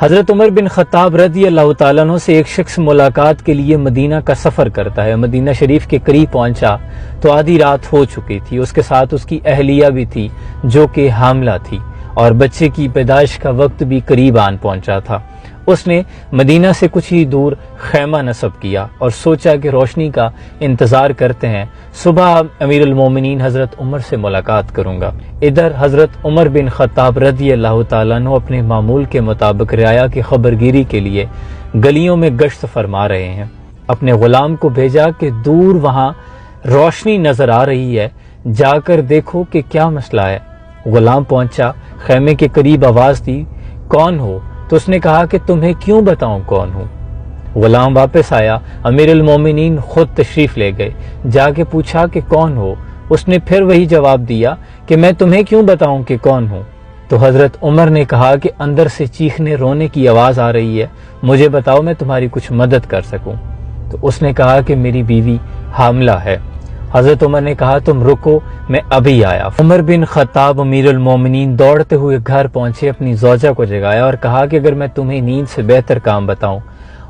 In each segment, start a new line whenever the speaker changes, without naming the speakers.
حضرت عمر بن خطاب رضی اللہ تعالیٰ عنہ سے ایک شخص ملاقات کے لیے مدینہ کا سفر کرتا ہے۔ مدینہ شریف کے قریب پہنچا تو آدھی رات ہو چکی تھی۔ اس کے ساتھ اس کی اہلیہ بھی تھی جو کہ حاملہ تھی، اور بچے کی پیدائش کا وقت بھی قریب آن پہنچا تھا۔ اس نے مدینہ سے کچھ ہی دور خیمہ نصب کیا اور سوچا کہ روشنی کا انتظار کرتے ہیں، صبح امیر المومنین حضرت عمر سے ملاقات کروں گا۔ ادھر حضرت عمر بن خطاب رضی اللہ تعالیٰ عنہ اپنے معمول کے مطابق رعایا کی خبرگیری کے لیے گلیوں میں گشت فرما رہے ہیں۔ اپنے غلام کو بھیجا کہ دور وہاں روشنی نظر آ رہی ہے، جا کر دیکھو کہ کیا مسئلہ ہے۔ غلام پہنچا، خیمے کے قریب آواز دی، کون ہو؟ تو اس نے کہا کہ تمہیں کیوں بتاؤں کون ہوں۔ غلام واپس آیا، امیر المومنین خود تشریف لے گئے، جا کے پوچھا کہ کون ہو؟ اس نے پھر وہی جواب دیا کہ میں تمہیں کیوں بتاؤں کہ کون ہوں۔ تو حضرت عمر نے کہا کہ اندر سے چیخنے رونے کی آواز آ رہی ہے، مجھے بتاؤ میں تمہاری کچھ مدد کر سکوں۔ تو اس نے کہا کہ میری بیوی حاملہ ہے۔ حضرت عمر نے کہا تم رکو، میں ابھی آیا۔ عمر بن خطاب امیر المومنین دوڑتے ہوئے گھر پہنچے، اپنی زوجہ کو جگایا اور کہا کہ اگر میں تمہیں نیند سے بہتر کام بتاؤں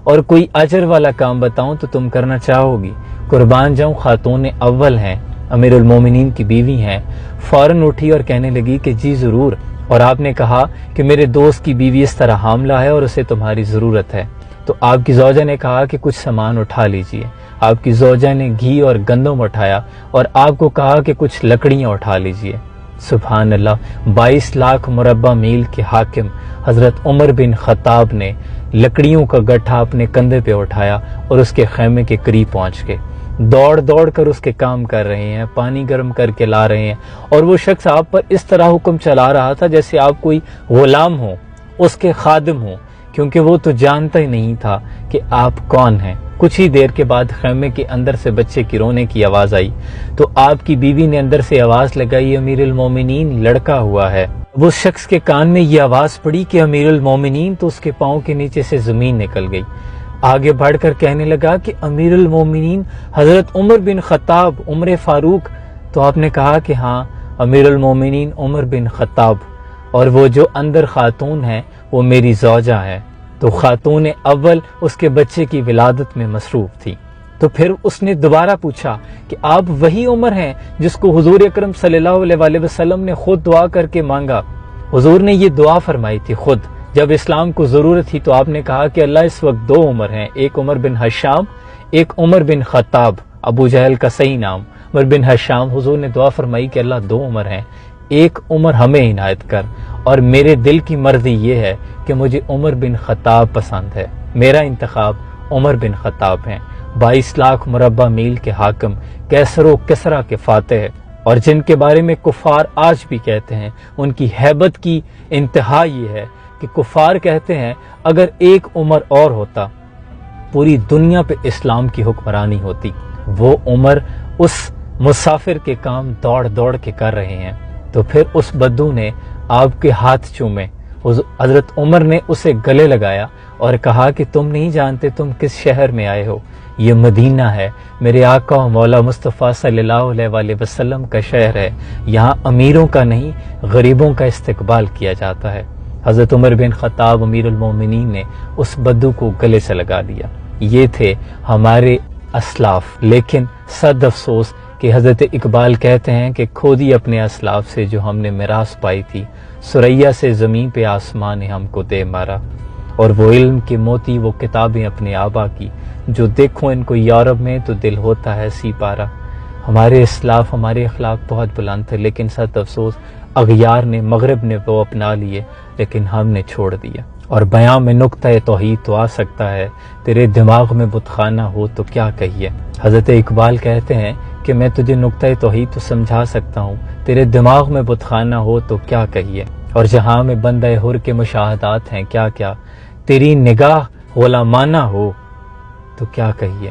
اور کوئی اجر والا کام بتاؤں تو تم کرنا چاہو گی؟ قربان جاؤں، خاتون اول ہیں، امیر المومنین کی بیوی ہیں۔ فوراً اٹھی اور کہنے لگی کہ جی ضرور، اور آپ نے کہا کہ میرے دوست کی بیوی اس طرح حاملہ ہے اور اسے تمہاری ضرورت ہے۔ تو آپ کی زوجہ نے کہا کہ کچھ سامان اٹھا لیجئے۔ آپ کی زوجہ نے گھی اور گندم اٹھایا اور آپ کو کہا کہ کچھ لکڑیاں اٹھا لیجئے۔ سبحان اللہ، 22 لاکھ مربع میل کے حاکم حضرت عمر بن خطاب نے لکڑیوں کا گٹھا اپنے کندھے پہ اٹھایا اور اس کے خیمے کے قریب پہنچ گئے۔ دوڑ دوڑ کر اس کے کام کر رہے ہیں، پانی گرم کر کے لا رہے ہیں، اور وہ شخص آپ پر اس طرح حکم چلا رہا تھا جیسے آپ کوئی غلام ہو، اس کے خادم ہو، کیونکہ وہ تو جانتا ہی نہیں تھا کہ آپ کون ہیں۔ کچھ ہی دیر کے بعد خیمے کے اندر سے بچے کی رونے کی آواز آئی تو آپ کی بیوی نے اندر سے آواز لگائی، امیر المومنین لڑکا ہوا ہے۔ وہ شخص کے کان میں یہ آواز پڑی کہ امیر المومنین، تو اس کے پاؤں کے نیچے سے زمین نکل گئی۔ آگے بڑھ کر کہنے لگا کہ امیر المومنین حضرت عمر بن خطاب، عمر فاروق۔ تو آپ نے کہا کہ ہاں، امیر المومنین عمر بن خطاب، اور وہ جو اندر خاتون ہے وہ میری زوجہ ہے۔ تو خاتون اول اس کے بچے کی ولادت میں مصروف تھی۔ تو پھر اس نے دوبارہ پوچھا کہ آپ وہی عمر ہیں جس کو حضور اکرم صلی اللہ علیہ وسلم نے خود دعا کر کے مانگا؟ حضور نے یہ دعا فرمائی تھی خود، جب اسلام کو ضرورت تھی تو آپ نے کہا کہ اللہ اس وقت 2 عمر ہیں، ایک عمر بن حشام، ایک عمر بن خطاب، ابو جہل کا صحیح نام عمر بن حشام۔ حضور نے دعا فرمائی کہ اللہ 2 عمر ہیں، ایک عمر ہمیں عنایت کر، اور میرے دل کی مرضی یہ ہے کہ مجھے عمر بن خطاب پسند ہے، میرا انتخاب عمر بن خطاب ہیں۔ 22 لاکھ مربع میل کے حاکم، کیسر و کسرا کے فاتح، اور جن کے بارے میں کفار آج بھی کہتے ہیں، ان کی ہیبت کی انتہا یہ ہے کہ کفار کہتے ہیں اگر ایک عمر اور ہوتا پوری دنیا پہ اسلام کی حکمرانی ہوتی۔ وہ عمر اس مسافر کے کام دوڑ دوڑ کے کر رہے ہیں۔ تو پھر اس بدو نے آپ کے ہاتھ چومے، حضرت عمر نے اسے گلے لگایا اور کہا کہ تم نہیں جانتے تم کس شہر میں آئے ہو، یہ مدینہ ہے، میرے آقا و مولا مصطفیٰ صلی اللہ علیہ وسلم کا شہر ہے، یہاں امیروں کا نہیں غریبوں کا استقبال کیا جاتا ہے۔ حضرت عمر بن خطاب امیر المومنین نے اس بدو کو گلے سے لگا لیا۔ یہ تھے ہمارے اسلاف، لیکن صد افسوس کہ حضرت اقبال کہتے ہیں کہ کھودی اپنے اسلاف سے جو ہم نے میراث پائی تھی، ثریا سے زمین پہ آسمان نے ہم کو دے مارا، اور وہ علم کے موتی وہ کتابیں اپنے آبا کی، جو دیکھو ان کو یورپ میں تو دل ہوتا ہے سی پارا۔ ہمارے اسلاف، ہمارے اخلاق بہت بلند تھے، لیکن صد افسوس اغیار نے، مغرب نے وہ اپنا لیے، لیکن ہم نے چھوڑ دیا۔ اور بیاں میں نقطہ توحید تو آ سکتا ہے، تیرے دماغ میں بت خانہ ہو تو کیا کہیے۔ حضرت اقبال کہتے ہیں کہ میں تجھے نقطہ توحید تو سمجھا سکتا ہوں، تیرے دماغ میں بت خانہ ہو تو کیا کہیے۔ اور جہاں میں بندہ حر کے مشاہدات ہیں کیا کیا، تیری نگاہ غلامانہ ہو تو کیا کہیے۔